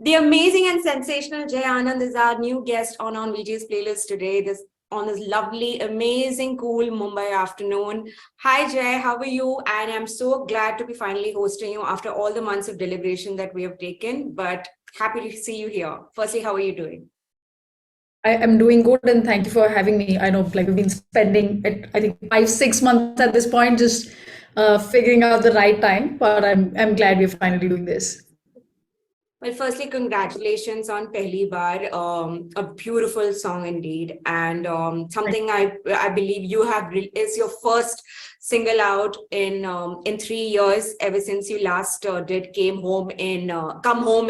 The amazing and sensational Jay Anand is our new guest on VJ's playlist today. On this lovely, amazing, cool Mumbai afternoon. Hi Jay, how are you? And I'm so glad to be finally hosting you after all the months of deliberation that we have taken. But happy to see you here. Firstly, how are you doing? I am doing good and thank you for having me. I know like we've been spending it, I think 5, 6 months at this point, just figuring out the right time, but I'm glad we're finally doing this. Well, firstly, congratulations on Pehli Baar, a beautiful song indeed, and something I believe you have is your first single out in 3 years ever since you last did Come Home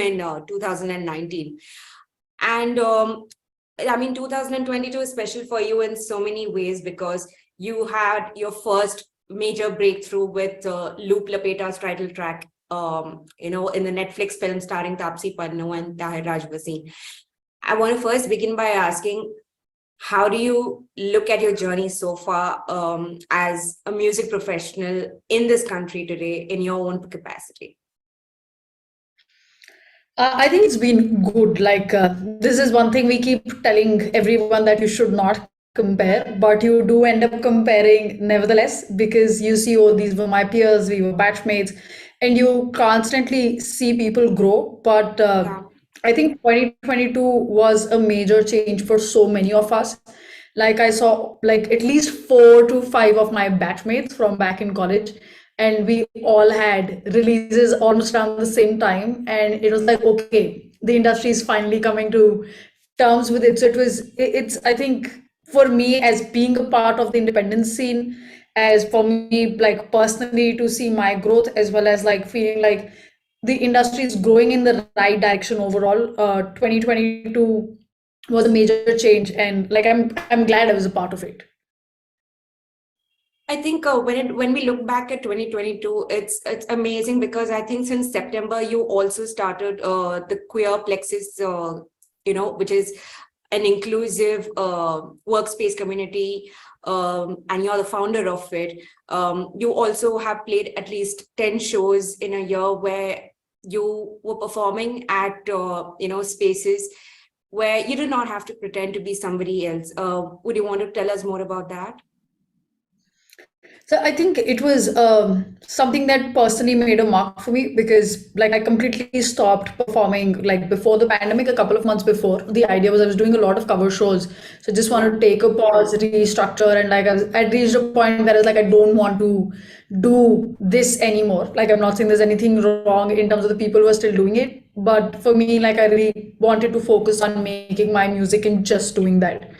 in 2019, and I mean 2022 is special for you in so many ways because you had your first major breakthrough with Looop Lapeta's title track in the Netflix film starring Taapsee Pannu and Tahir Rajbasi. I want to first begin by asking, how do you look at your journey so far as a music professional in this country today in your own capacity? I think it's been good. This is one thing we keep telling everyone that you should not compare, but you do end up comparing nevertheless because you see, oh, these were my peers, we were batchmates, and you constantly see people grow. But I think 2022 was a major change for so many of us. Like I saw like at least 4 to 5 of my batchmates from back in college, and we all had releases almost around the same time, and it was like, okay, the industry is finally coming to terms with it. So it's I think for me, as being a part of the independent scene, as for me like personally to see my growth, as well as like feeling like the industry is growing in the right direction overall. 2022 was a major change, and like I'm glad I was a part of it. I think when we look back at 2022, it's amazing because I think since September you also started the Queer Plexus, which is an inclusive workspace community, and you're the founder of it. You also have played at least 10 shows in a year where you were performing at spaces where you do not have to pretend to be somebody else. Would you want to tell us more about that? So I think it was something that personally made a mark for me because like I completely stopped performing like before the pandemic, a couple of months before. The idea was I was doing a lot of cover shows. So just wanted to take a pause, restructure, and like I'd reached a point where I was like, I don't want to do this anymore. Like I'm not saying there's anything wrong in terms of the people who are still doing it. But for me, like I really wanted to focus on making my music and just doing that.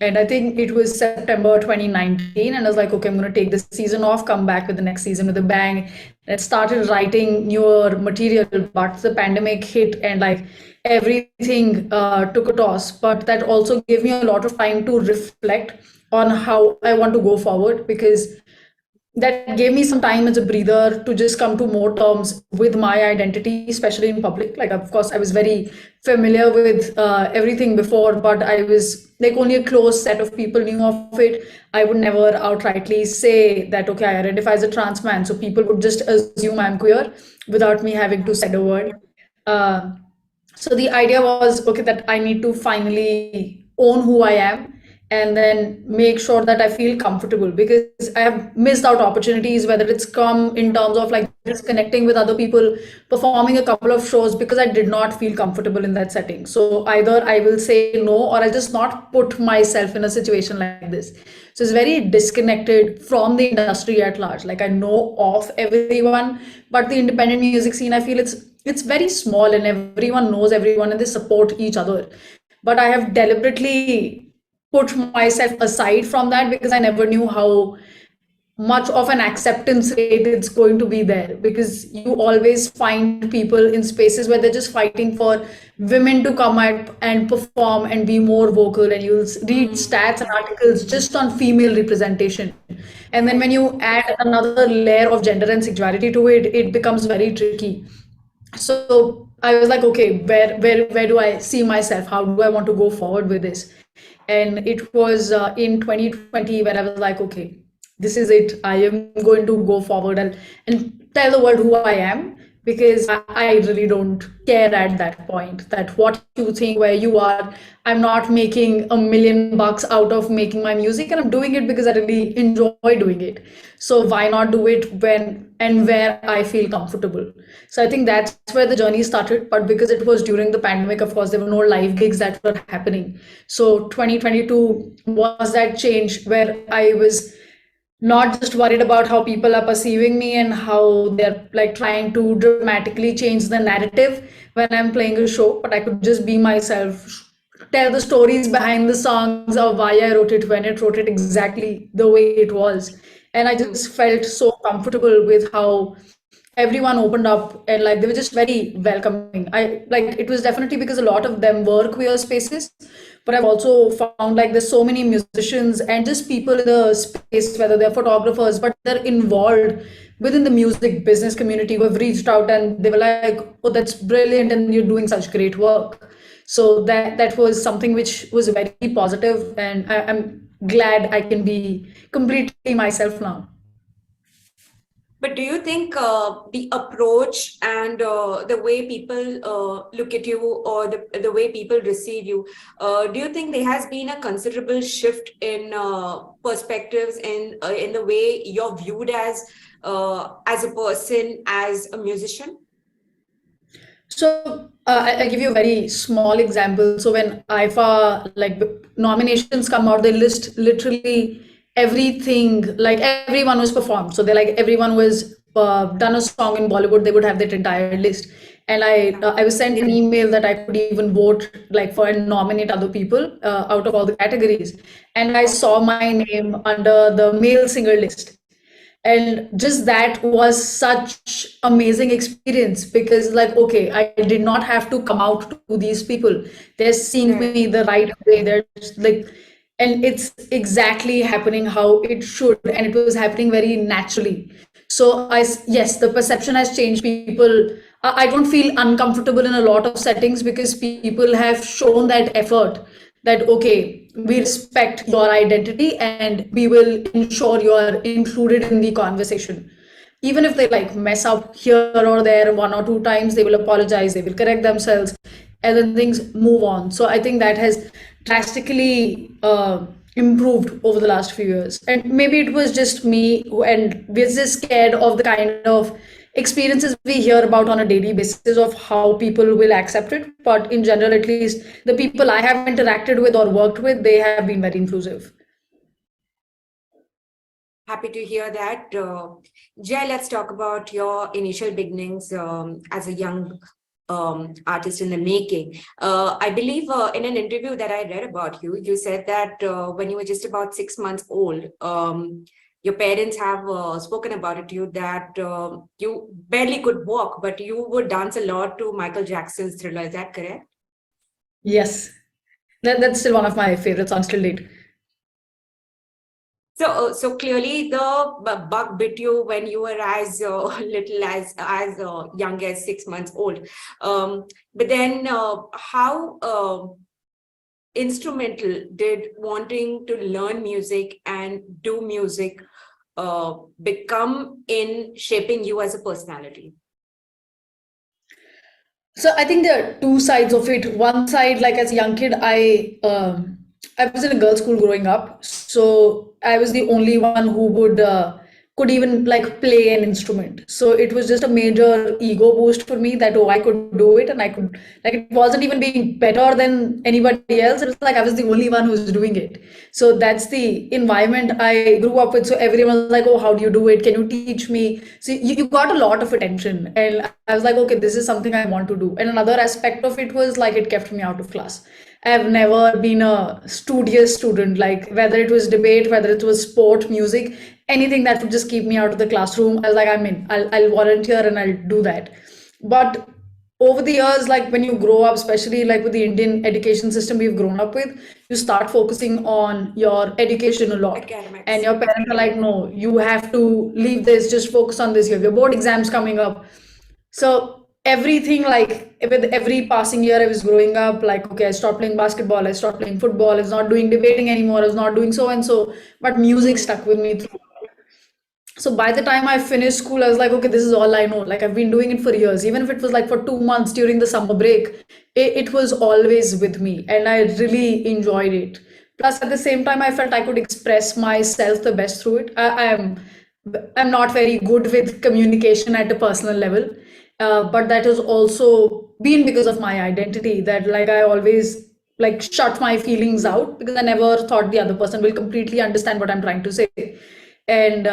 And I think it was September 2019. And I was like, okay, I'm going to take this season off, come back with the next season with a bang. And I started writing newer material, but the pandemic hit and like everything took a toss. But that also gave me a lot of time to reflect on how I want to go forward because that gave me some time as a breather to just come to more terms with my identity, especially in public. Like, of course, I was very familiar with everything before, but I was like only a close set of people knew of it. I would never outrightly say that, okay, I identify as a trans man. So people would just assume I'm queer without me having to say a word. Uh, so the idea was, okay, that I need to finally own who I am and then make sure that I feel comfortable because I have missed out opportunities, whether it's come in terms of like just connecting with other people, performing a couple of shows because I did not feel comfortable in that setting. So either I will say no or I just not put myself in a situation like this. So it's very disconnected from the industry at large. Like I know of everyone, but the independent music scene, I feel it's very small and everyone knows everyone and they support each other. But I have deliberately put myself aside from that because I never knew how much of an acceptance rate it's going to be there because you always find people in spaces where they're just fighting for women to come out and perform and be more vocal, and you'll read stats and articles just on female representation, and then when you add another layer of gender and sexuality to it, it becomes very tricky. So I was like, okay, where do I see myself? How do I want to go forward with this? And it was in 2020 where I was like, okay, this is it. I am going to go forward and tell the world who I am because I really don't care at that point that what you think, where you are. I'm not making $1 million out of making my music, and I'm doing it because I really enjoy doing it. So why not do it when and where I feel comfortable? So I think that's where the journey started. But because it was during the pandemic, of course, there were no live gigs that were happening. So 2022 was that change where I was not just worried about how people are perceiving me and how they're like trying to dramatically change the narrative when I'm playing a show, but I could just be myself, tell the stories behind the songs of why I wrote it, when it wrote it exactly the way it was. And I just felt so comfortable with how everyone opened up and like they were just very welcoming. I like it was definitely because a lot of them were queer spaces, but I've also found like there's so many musicians and just people in the space, whether they're photographers, but they're involved within the music business community who have reached out and they were like, oh, that's brilliant and you're doing such great work. So that was something which was very positive, and I'm glad I can be completely myself now. But do you think the approach and the way people look at you, or the way people receive you, do you think there has been a considerable shift in perspectives in the way you're viewed as a person, as a musician? So I'll give you a very small example. So when IFA like nominations come out, they list literally everything. Like everyone was performed. So they like everyone was done a song in Bollywood. They would have that entire list. And I was sent an email that I could even vote like for and nominate other people out of all the categories. And I saw my name under the male singer list, and just that was such amazing experience because like okay, I did not have to come out to these people. They're seeing me the right way. They're just, like, and it's exactly happening how it should, and it was happening very naturally. So yes, the perception has changed. People, I don't feel uncomfortable in a lot of settings because people have shown that effort, that okay, we respect your identity and we will ensure you are included in the conversation. Even if they like mess up here or there one or two times, they will apologize, they will correct themselves, and then things move on. So I think that has drastically improved over the last few years. And maybe it was just me and we're just scared of the kind of experiences we hear about on a daily basis of how people will accept it. But in general, at least the people I have interacted with or worked with, they have been very inclusive. Happy to hear that. Jay, let's talk about your initial beginnings as a young artist in the making. I believe in an interview that I read about you, you said that when you were just about 6 months old, your parents have spoken about it to you that you barely could walk, but you would dance a lot to Michael Jackson's Thriller. Is that correct? Yes, that's still one of my favorite songs till date. So clearly the bug bit you when you were as little as young as 6 months old. But then how instrumental did wanting to learn music and do music become in shaping you as a personality? So I think there are two sides of it. One side, like as a young kid, I was in a girls' school growing up, so I was the only one who could even like play an instrument. So it was just a major ego boost for me that oh, I could do it, and I could like it wasn't even being better than anybody else. It was like I was the only one who was doing it. So that's the environment I grew up with. So everyone was like, oh, how do you do it? Can you teach me? So you got a lot of attention, and I was like, okay, this is something I want to do. And another aspect of it was like it kept me out of class. I've never been a studious student, like whether it was debate, whether it was sport, music, anything that would just keep me out of the classroom. I was like, I'm in, I'll volunteer and I'll do that. But over the years, like when you grow up, especially like with the Indian education system we've grown up with, you start focusing on your education a lot. Academics. And your parents are like, no, you have to leave this, just focus on this. You have your board exams coming up. So everything, like with every passing year I was growing up, like okay, I stopped playing basketball, I stopped playing football, I was not doing debating anymore, I was not doing so and so, but music stuck with me through. So by the time I finished school, I was like, okay, this is all I know. Like I've been doing it for years. Even if it was like for 2 months during the summer break, it was always with me, and I really enjoyed it. Plus, at the same time, I felt I could express myself the best through it. I'm not very good with communication at a personal level, but that has also been because of my identity. That like I always like shut my feelings out because I never thought the other person will completely understand what I'm trying to say. And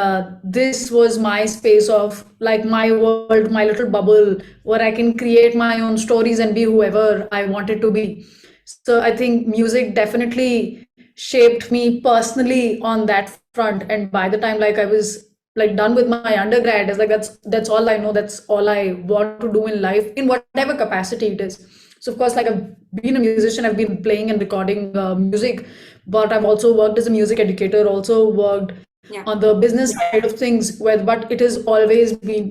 this was my space of like my world, my little bubble, where I can create my own stories and be whoever I wanted to be. So I think music definitely shaped me personally on that front. And by the time like I was like done with my undergrad, it's like that's all I know, that's all I want to do in life in whatever capacity it is. So of course, like I've been a musician, I've been playing and recording music, but I've also worked as a music educator, also worked Yeah. on the business side of things, where but it has always been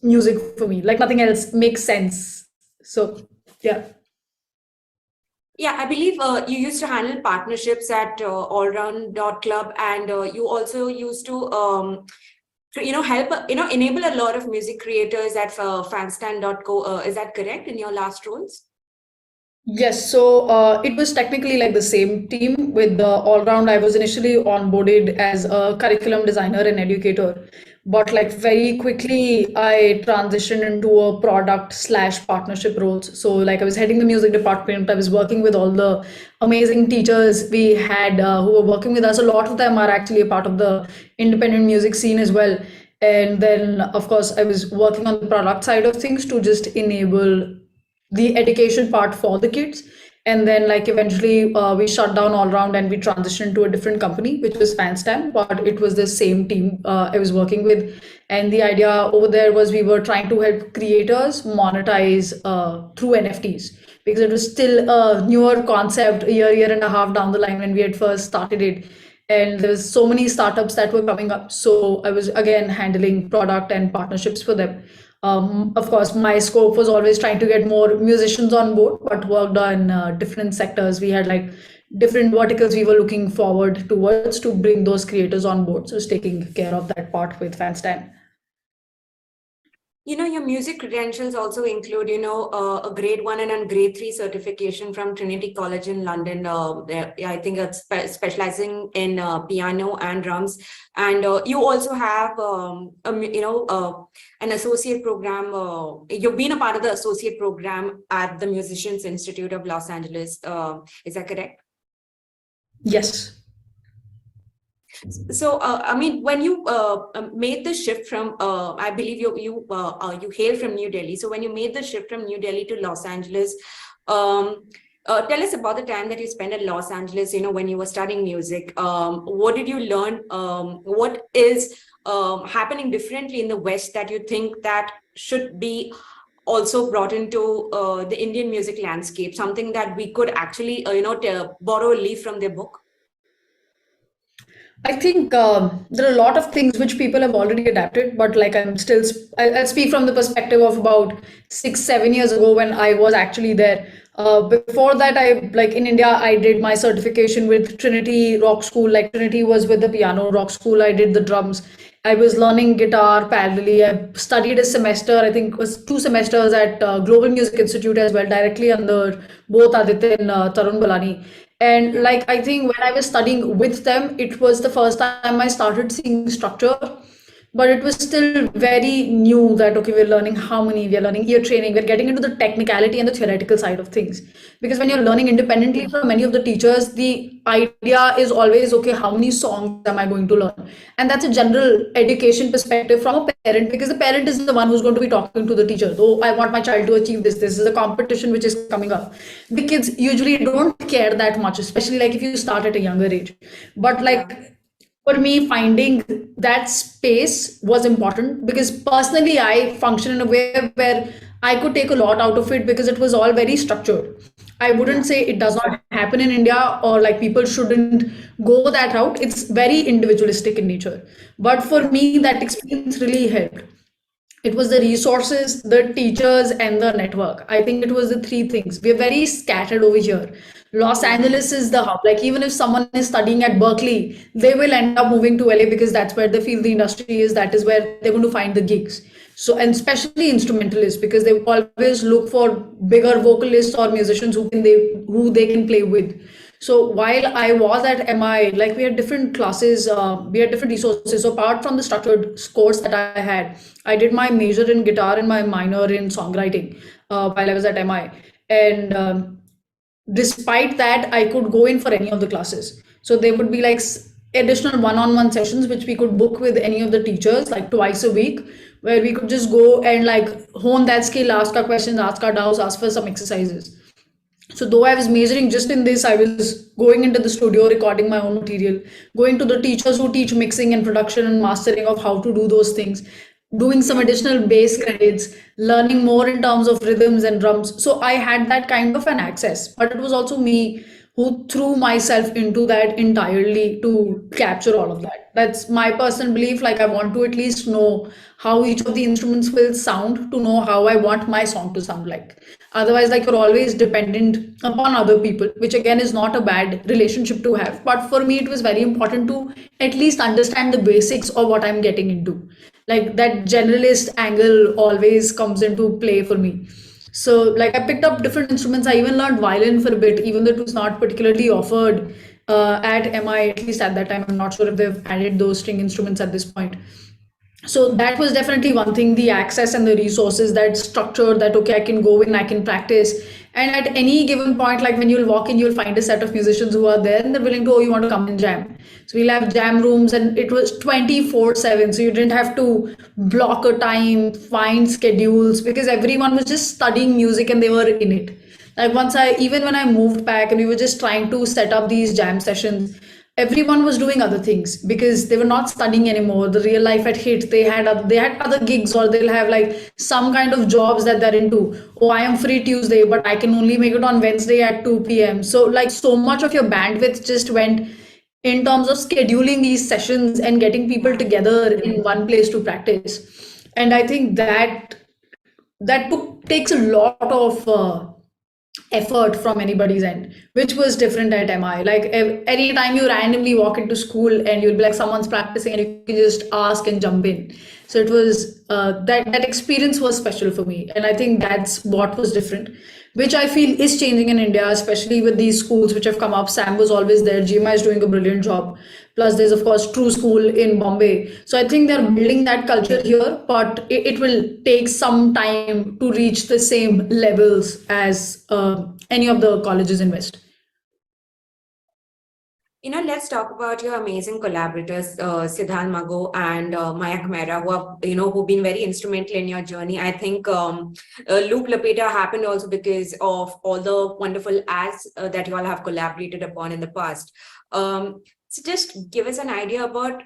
music for me. Like nothing else makes sense. So yeah. Yeah, I believe you used to handle partnerships at allround.club, and you also used to help enable a lot of music creators at fanstand.co. Is that correct in your last roles? Yes, so it was technically like the same team with the all round. I was initially onboarded as a curriculum designer and educator, but like very quickly I transitioned into a product slash partnership roles. So like I was heading the music department. I was working with all the amazing teachers we had who were working with us. A lot of them are actually a part of the independent music scene as well. And then of course I was working on the product side of things to just enable the education part for the kids. And then like eventually we shut down all round and we transitioned to a different company, which was Fanstam, but it was the same team I was working with. And the idea over there was we were trying to help creators monetize through NFTs, because it was still a newer concept, a year and a half down the line when we had first started it. And there was so many startups that were coming up. So I was again handling product and partnerships for them. Of course, my scope was always trying to get more musicians on board, but worked on different sectors. We had like different verticals we were looking forward towards to bring those creators on board. So I was taking care of that part with Fanstan. Your music credentials also include, a grade 1 and a grade 3 certification from Trinity College in London. I think it's specializing in piano and drums. And you also have, an associate program. You've been a part of the associate program at the Musicians Institute of Los Angeles. Is that correct? Yes. So, I mean, when you made the shift from, I believe you hail from New Delhi. So, when you made the shift from New Delhi to Los Angeles, tell us about the time that you spent in Los Angeles. When you were studying music, what did you learn? What is happening differently in the West that you think that should be also brought into the Indian music landscape? Something that we could actually, borrow a leaf from their book. I think there are a lot of things which people have already adapted, but like I'm still, I'll speak from the perspective of about 6, 7 years ago when I was actually there. Before that, I like in India, I did my certification with Trinity Rock School. Like Trinity was with the piano, Rock School, I did the drums. I was learning guitar parallelly. I studied a semester, I think it was 2 semesters at Global Music Institute as well, directly under both Aditya and Tarun Balani. And Yeah. like I think when I was studying with them, it was the first time I started seeing structure, but it was still very new that okay, we're learning harmony, we're learning ear training, we're getting into the technicality and the theoretical side of things. Because when you're learning independently from many of the teachers, the idea is always okay, how many songs am I going to learn? And that's a general education perspective from a parent, because the parent is the one who's going to be talking to the teacher. Oh, I want my child to achieve this. This is a competition which is coming up. The kids usually don't care that much, especially like if you start at a younger age. But Yeah. like for me, finding that space was important because personally I function in a way where I could take a lot out of it because it was all very structured. I wouldn't Yeah. say it does not happen in India or like people shouldn't go that route. It's very individualistic in nature. But for Yeah. me, that experience really helped. It was the resources, the teachers, and the network. I think it was the three things. We're very scattered over here. Los Angeles is the hub. Like even if someone is studying at Berkeley, they will end up moving to LA because that's where they feel the industry is. That is where they're going to find the gigs. So, and especially instrumentalists, because they always look for bigger vocalists or musicians who they can play with. So while I was at MI, like we had different classes, we had different resources. So apart from the structured course that I had, I did my major in guitar and my minor in songwriting while I was at MI. And despite that, I could go in for any of the classes. So there would be like additional one-on-one sessions which we could book with any of the teachers like twice a week, where we could just go and like hone that skill, ask our questions, ask our doubts, ask for some exercises. So though I was majoring just in this, I was going into the studio, recording my own material, going to the teachers who teach mixing and production and mastering of how to do those things, doing some additional bass credits, learning more in terms of rhythms and drums. So I had that kind of an access, but it was also me who threw myself into that entirely to capture all of that. That's my personal belief. Like I want to at least know how each of the instruments will sound to know how I want my song to sound like. Otherwise, like you're always dependent upon other people, which again is not a bad relationship to have. But for me, it was very important to at least understand the basics of what I'm getting into. Like that generalist angle always comes into play for me. So like I picked up different instruments. I even learned violin for a bit, even though it was not particularly offered at MI, at least at that time. I'm not sure if they've added those string instruments at this point. So that was definitely one thing, the access and the resources, that structure, that okay, I can go in, I can practice. And at any given point, like when you'll walk in, you'll find a set of musicians who are there and they're willing to, oh, you want to come and jam. So we'll have jam rooms and it was 24/7. So you didn't have to block a time, find schedules, because everyone was just studying music and they were in it. Like even when I moved back and we were just trying to set up these jam sessions, everyone was doing other things because they were not studying anymore. The real life had hit. They had other gigs, or they'll have like some kind of jobs that they're into. Oh, I am free Tuesday, but I can only make it on Wednesday at 2 p.m. So like so much of your bandwidth just went in terms of scheduling these sessions and getting people together in one place to practice. And I think takes a lot of effort from anybody's end, which was different at MI. Like anytime you randomly walk into school and you'll be like someone's practicing and you can just ask and jump in. So it was that experience was special for me, and I think that's what was different, which I feel is changing in India, especially with these schools which have come up. Sam was always there. GMI is doing a brilliant job. Plus, there's of course True School in Bombay. So I think they're building that culture here, but it will take some time to reach the same levels as any of the colleges in West. Let's talk about your amazing collaborators, Siddhant Mago and Maya Khmera, who've been very instrumental in your journey. I think Looop Lapeta happened also because of all the wonderful ads that you all have collaborated upon in the past. So just give us an idea about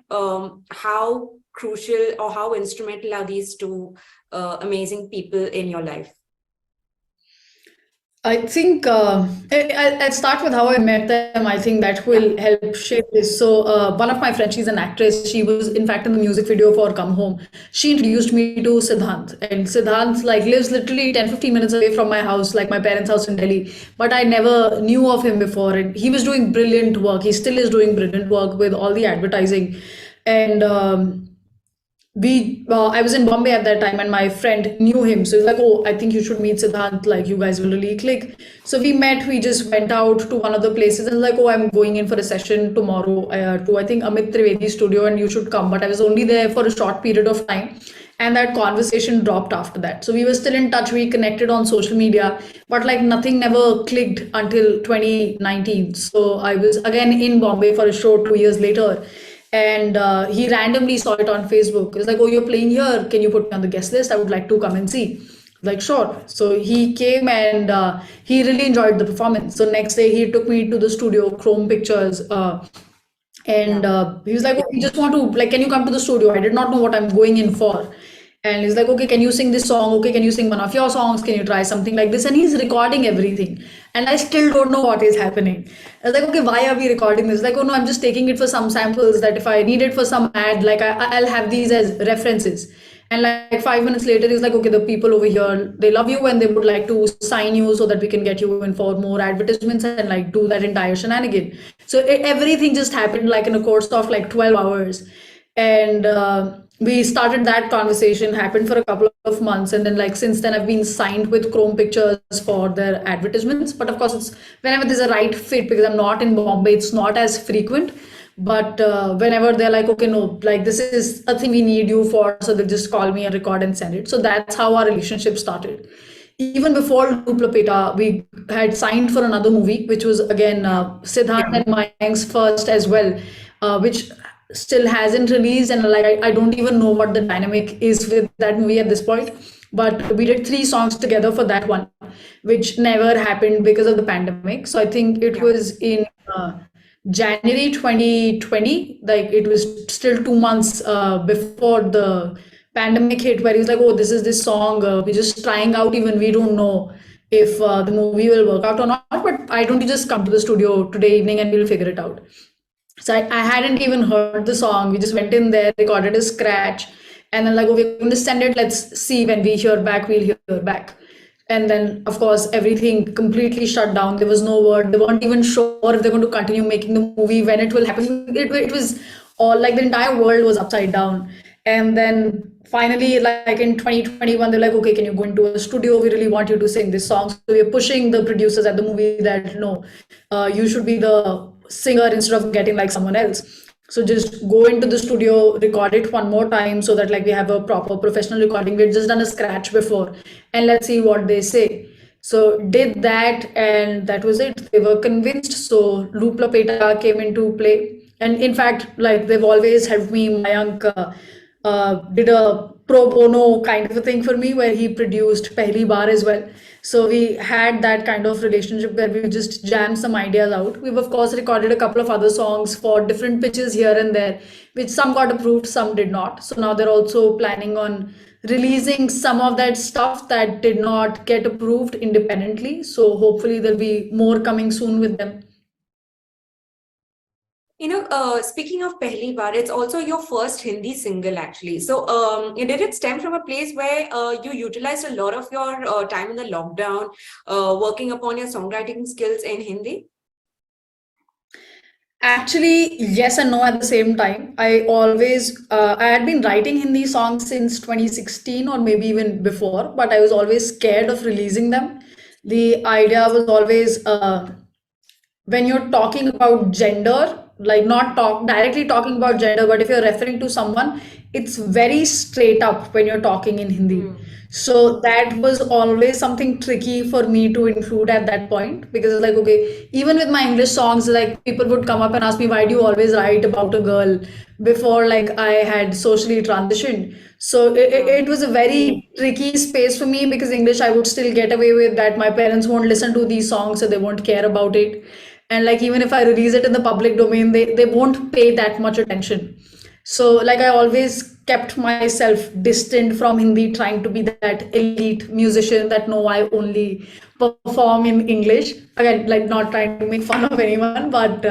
how crucial or how instrumental are these two amazing people in your life? I think I'll start with how I met them. I think that will help shape this. So one of my friends, she's an actress. She was in fact in the music video for Come Home. She introduced me to Siddhant, and Siddhant like lives literally 10-15 minutes away from my house, like my parents' house in Delhi. But I never knew of him before, and he was doing brilliant work. He still is doing brilliant work with all the advertising. And I was in Bombay at that time and my friend knew him. So he was like, oh, I think you should meet Siddhant. Like, you guys will really click. So we met, we just went out to one of the places and like, oh, I'm going in for a session tomorrow to, I think, Amit Trivedi's studio and you should come. But I was only there for a short period of time. And that conversation dropped after that. So we were still in touch. We connected on social media, but like nothing never clicked until 2019. So I was again in Bombay for a show 2 years later. And he randomly saw it on Facebook. He's like, oh, you're playing here. Can you put me on the guest list? I would like to come and see. Like, sure. So he came and he really enjoyed the performance. So next day he took me to the studio, Chrome Pictures. And he was like, oh, we just want to, like, can you come to the studio? I did not know what I'm going in for. And he's like, okay, can you sing this song? Okay, can you sing one of your songs? Can you try something like this? And he's recording everything. And I still don't know what is happening. I was like, okay, why are we recording this? Like, oh no, I'm just taking it for some samples that if I need it for some ad, like I'll have these as references. And like 5 minutes later, he's like, okay, the people over here, they love you and they would like to sign you so that we can get you in for more advertisements and like do that entire shenanigan. So everything just happened like in a course of like 12 hours. And we started that conversation, happened for a couple of months. And then like since then, I've been signed with Chrome Pictures for their advertisements. But of course, it's whenever there's a right fit, because I'm not in Bombay, it's not as frequent. But whenever they're like, okay, no, like this is a thing we need you for, so they'll just call me and record and send it. So that's how our relationship started. Even before Loop Lapeta, we had signed for another movie, which was again Siddharth and Mayank's first as well, which still hasn't released. And like, I don't even know what the dynamic is with that movie at this point. But we did 3 songs together for that one, which never happened because of the pandemic. So I think it was in January 2020, like it was still 2 months before the pandemic hit, where he was like, oh, this is this song, we're just trying out, even we don't know if the movie will work out or not, but why don't you just come to the studio today evening and we'll figure it out. So I hadn't even heard the song. We just went in there, recorded a scratch, and then like, okay, we're going to send it. Let's see when we hear back, we'll hear back. And then, of course, everything completely shut down. There was no word. They weren't even sure if they're going to continue making the movie, when it will happen. It was all like the entire world was upside down. And then finally, like in 2021, they're like, okay, can you go into a studio? We really want you to sing this song. So we're pushing the producers at the movie that no, you should be the singer instead of getting like someone else. So just go into the studio, record it one more time so that like we have a proper professional recording. We've just done a scratch before, and let's see what they say. So did that, and that was it. They were convinced. So Loop Lapeta came into play. And in fact, like they've always helped me. Mayank did a pro bono kind of a thing for me where he produced Pehli Baar as well. So we had that kind of relationship where we just jammed some ideas out. We've of course recorded a couple of other songs for different pitches here and there, which some got approved, some did not. So now they're also planning on releasing some of that stuff that did not get approved independently. So hopefully there'll be more coming soon with them. Speaking of Pehli Baar, it's also your first Hindi single, actually. So, did it stem from a place where you utilized a lot of your time in the lockdown, working upon your songwriting skills in Hindi? Actually, yes and no at the same time. I had been writing Hindi songs since 2016 or maybe even before, but I was always scared of releasing them. The idea was always when you're talking about gender, like not directly talking about gender, but if you're referring to someone, it's very straight up when you're talking in Hindi. So that was always something tricky for me to include at that point, because it's like, okay, even with my English songs, like people would come up and ask me, why do you always write about a girl, before like I had socially transitioned. So it was a very tricky space for me, because English I would still get away with that. My parents won't listen to these songs, so they won't care about it. And like even if I release it in the public domain, they won't pay that much attention. So like I always kept myself distant from Hindi, trying to be that elite musician that no, I only perform in English. Again, like not trying to make fun of anyone, but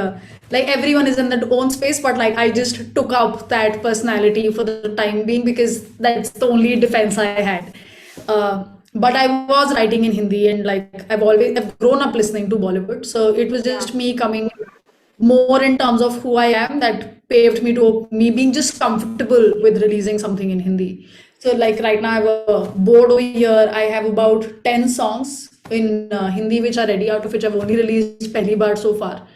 like everyone is in that own space. But like I just took up that personality for the time being, because that's the only defense I had. But I was writing in Hindi, and like I've grown up listening to Bollywood. So it was just me coming more in terms of who I am that paved me to me being just comfortable with releasing something in Hindi. So like right now I have a board over here. I have about 10 songs in Hindi which are ready, out of which I've only released Pehli Baar so far.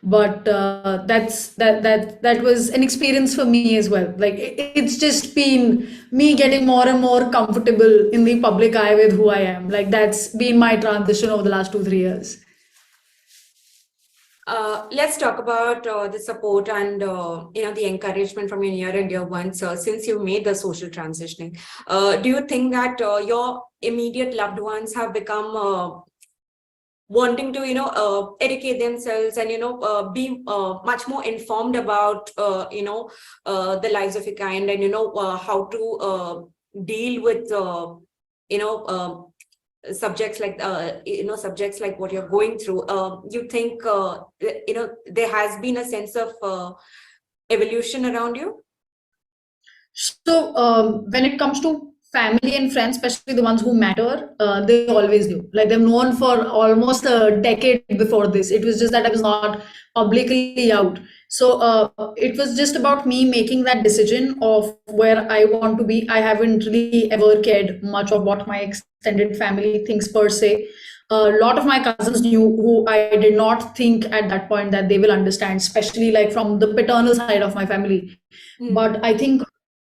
But that was an experience for me as well. Like it's just been me getting more and more comfortable in the public eye with who I am. Like that's been my transition over the last 2-3 years. Let's talk about the support and the encouragement from your near and dear ones since you made the social transitioning. Do you think that your immediate loved ones have become wanting to educate themselves and be much more informed about the lives of your kind, and how to deal with subjects like what you're going through? You think there has been a sense of evolution around you? So when it comes to family and friends, especially the ones who matter, they always knew. Like they've known for almost a decade before this. It was just that I was not publicly out. So it was just about me making that decision of where I want to be. I haven't really ever cared much of what my extended family thinks per se. A lot of my cousins knew who I did not think at that point that they will understand, especially like from the paternal side of my family. But I think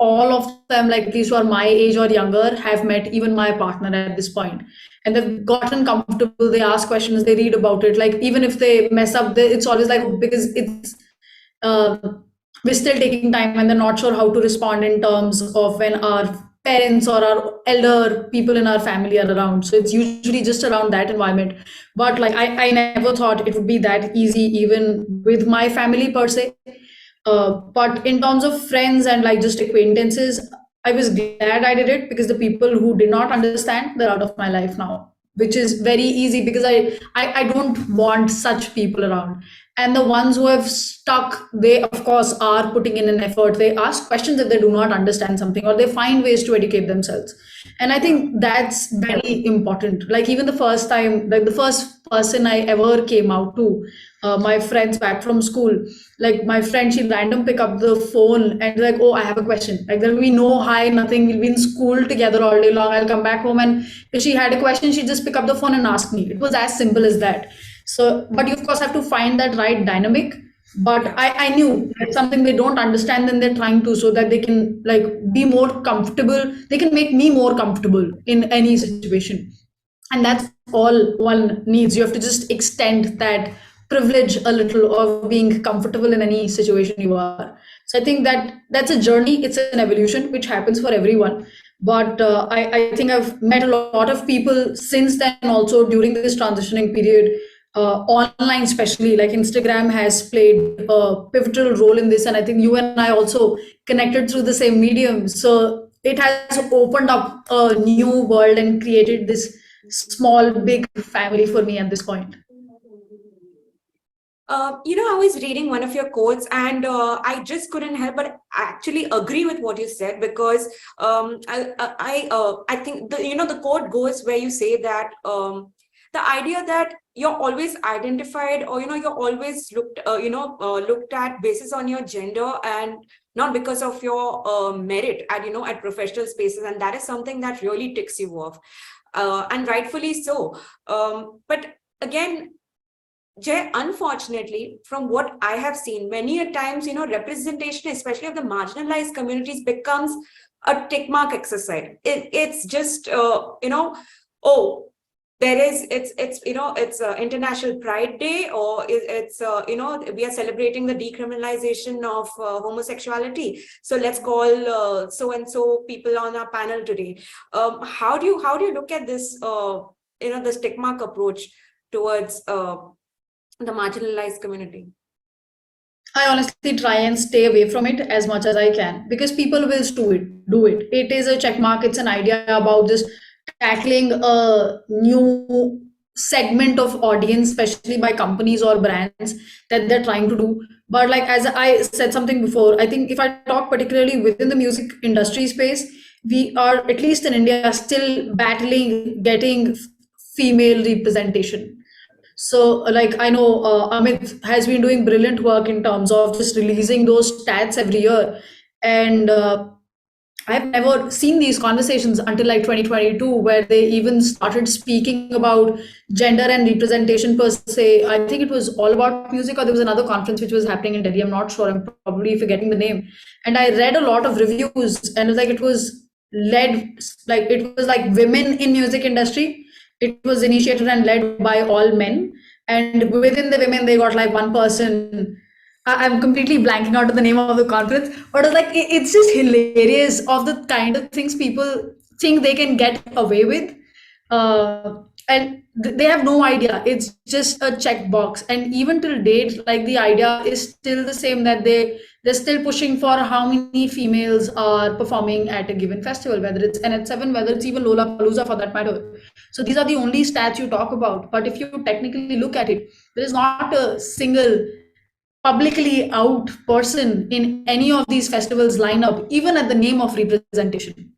all of them, like at least who are my age or younger, have met even my partner at this point, and they've gotten comfortable. They ask questions, they read about it. Like even if they mess up, it's always like because it's uh, we're still taking time and they're not sure how to respond in terms of when our parents or our elder people in our family are around. So it's usually just around that environment. But like I never thought it would be that easy, even with my family per se. But in terms of friends and like just acquaintances, I was glad I did it because the people who did not understand, they're out of my life now, which is very easy because I don't want such people around. And the ones who have stuck, they of course are putting in an effort. They ask questions if they do not understand something, or they find ways to educate themselves. And I think that's very important. Like even the first time, like the first person I ever came out to, my friends back from school, like my friend, she random pick up the phone and like, oh, I have a question. Like there will be no hi, nothing. We'll be in school together all day long. I'll come back home, and if she had a question, she'd just pick up the phone and ask me. It was as simple as that. So, but you of course have to find that right dynamic. But I knew that's something they don't understand, then they're trying to, so that they can like be more comfortable. They can make me more comfortable in any situation. And that's all one needs. You have to just extend that privilege a little of being comfortable in any situation you are. So I think that that's a journey. It's an evolution which happens for everyone. But I think I've met a lot of people since then, also during this transitioning period, online especially. Like Instagram has played a pivotal role in this, and I think you and I also connected through the same medium. So it has opened up a new world and created this small big family for me at this point. I was reading one of your quotes, and I just couldn't help but actually agree with what you said, because I think the quote goes where you say that the idea that you're always identified, or you're always looked at basis on your gender, and not because of your merit at at professional spaces, and that is something that really ticks you off, and rightfully so. But again, Jay, unfortunately, from what I have seen, many a times, representation, especially of the marginalized communities, becomes a tick mark exercise. It's just, oh, there is, it's International Pride Day, or it's, we are celebrating the decriminalization of homosexuality. So let's call so and so people on our panel today. How do you look at this, this tick mark approach towards the marginalized community? I honestly try and stay away from it as much as I can, because people will do it. It is a check mark. It's an idea about just tackling a new segment of audience, especially by companies or brands that they're trying to do. But like as I said something before, I think if I talk particularly within the music industry space, we are, at least in India, still battling getting female representation. So, like, I know Amit has been doing brilliant work in terms of just releasing those stats every year. And I've never seen these conversations until like 2022, where they even started speaking about gender and representation per se. I think it was all about music, or there was another conference which was happening in Delhi. I'm not sure. I'm probably forgetting the name. And I read a lot of reviews, and it was led, like it was like women in music industry. It was initiated and led by all men, and within the women, they got like one person. I'm completely blanking out of the name of the conference, but it was like it's just hilarious of the kind of things people think they can get away with, and they have no idea. It's just a checkbox, and even till date, like the idea is still the same, that they're still pushing for how many females are performing at a given festival, whether it's NH7, whether it's even Lollapalooza for that matter. So these are the only stats you talk about. But if you technically look at it, there is not a single publicly out person in any of these festivals lineup, even at the name of representation.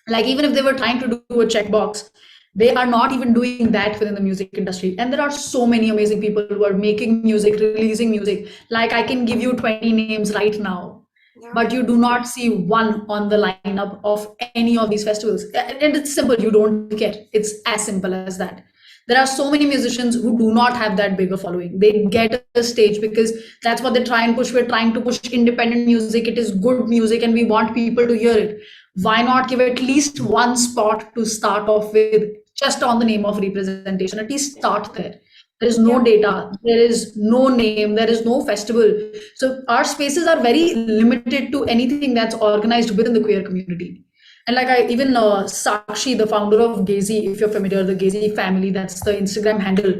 Like even if they were trying to do a checkbox, they are not even doing that within the music industry. And there are so many amazing people who are making music, releasing music. Like I can give you 20 names right now, Yeah. but you do not see one on the lineup of any of these festivals. And it's simple, you don't care. It's as simple as that. There are so many musicians who do not have that bigger following. They get a stage because that's what they try and push. We're trying to push independent music. It is good music and we want people to hear it. Why not give at least one spot to start off with, just on the name of representation? At least start there. There is no Yeah. data, there is no name, there is no festival. So our spaces are very limited to anything that's organized within the queer community. And like I even Sakshi, the founder of Gazy, if you're familiar, the Gazy family, that's the Instagram handle.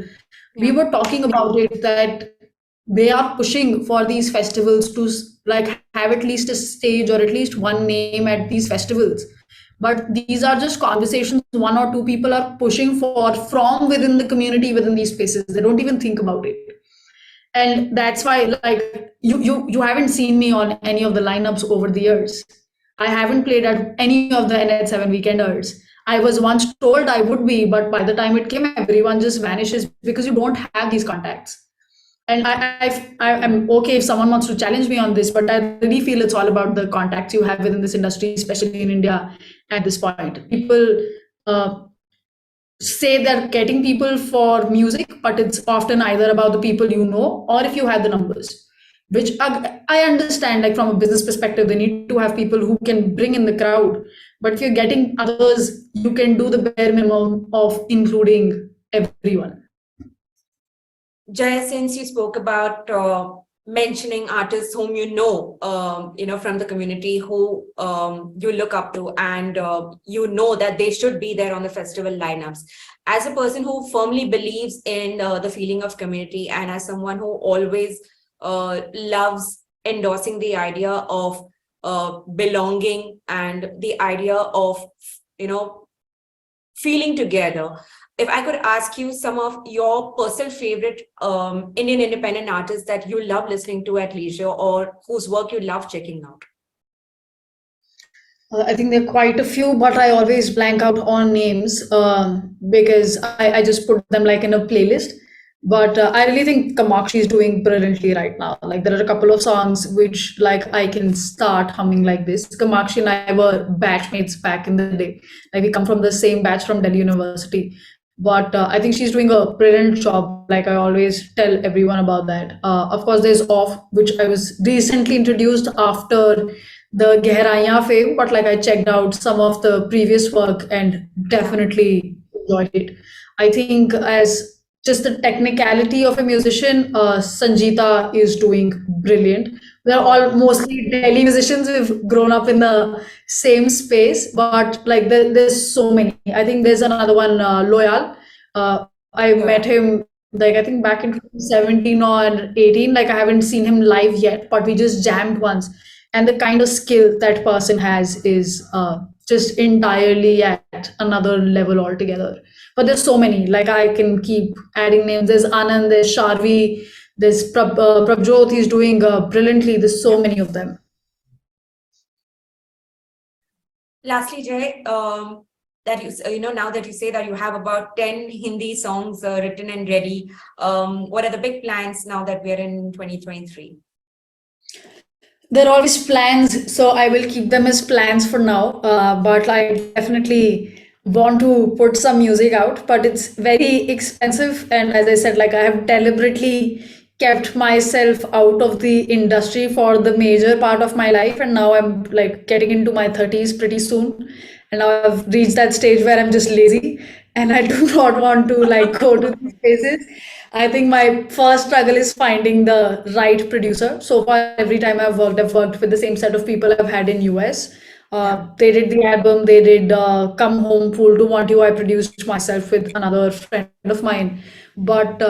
We Yeah. were talking about it that they are pushing for these festivals to like have at least a stage or at least one name at these festivals. But these are just conversations one or two people are pushing for from within the community within these spaces. They don't even think about it. And that's why like you haven't seen me on any of the lineups over the years. I haven't played at any of the NH7 weekenders. I was once told I would be, but by the time it came, everyone just vanishes because you don't have these contacts. And I'm okay if someone wants to challenge me on this, but I really feel it's all about the contacts you have within this industry, especially in India at this point. People uh, say they're getting people for music, but it's often either about the people you know or if you have the numbers, which I understand, like from a business perspective, they need to have people who can bring in the crowd. But if you're getting others, you can do the bare minimum of including everyone. Jaya, since you spoke about mentioning artists whom you know, from the community who you look up to, and you know that they should be there on the festival lineups. As a person who firmly believes in the feeling of community, and as someone who always loves endorsing the idea of belonging and the idea of, you know, feeling together, if I could ask you some of your personal favorite Indian independent artists that you love listening to at leisure, or whose work you love checking out. I think there are quite a few, but I always blank out on names because I just put them like in a playlist. But I really think Kamakshi is doing brilliantly right now. Like there are a couple of songs which like I can start humming like this. Kamakshi and I were batchmates back in the day. Like we come from the same batch from Delhi University. But I think she's doing a brilliant job. Like I always tell everyone about that. Of course, there's Off, which I was recently introduced after the Gehraiyan fame, but like I checked out some of the previous work and definitely enjoyed it. I think as just the technicality of a musician, Sangeeta is doing brilliant. They're all mostly Delhi musicians who've grown up in the same space, but like there's so many. I think there's another one, Loyal. I met him like I think back in 2017 or 18. Like I haven't seen him live yet, but we just jammed once. And the kind of skill that person has is just entirely at another level altogether. But there's so many, like I can keep adding names. There's Anand, there's Sharvi, there's Prabjot, he's doing brilliantly. There's so many of them. Lastly, Jay, that you know, now that you say that you have about 10 Hindi songs written and ready, what are the big plans now that we're in 2023? There are always plans, so I will keep them as plans for now. But I definitely want to put some music out, but it's very expensive. And as I said, like I have deliberately kept myself out of the industry for the major part of my life. And now I'm like getting into my 30s pretty soon. And now I've reached that stage where I'm just lazy and I do not want to like go to these places. I think my first struggle is finding the right producer. So far, every time I've worked with the same set of people I've had in US. They did the album, they did Come Home, Fool to Want You. I produced myself with another friend of mine. But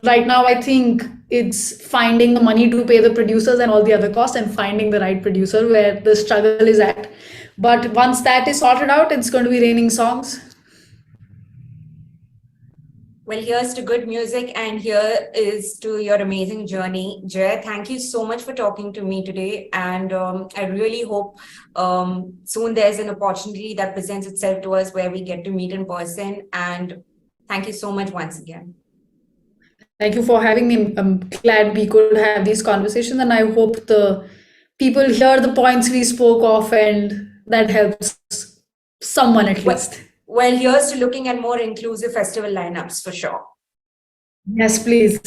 right now, I think it's finding the money to pay the producers and all the other costs and finding the right producer where the struggle is at. But once that is sorted out, it's going to be raining songs. Well, here's to good music, and here is to your amazing journey. Jay, thank you so much for talking to me today. And I really hope soon there's an opportunity that presents itself to us where we get to meet in person. And thank you so much once again. Thank you for having me. I'm glad we could have these conversations, and I hope the people hear the points we spoke of, and that helps someone at least. Well, here's to looking at more inclusive festival lineups for sure. Yes, please.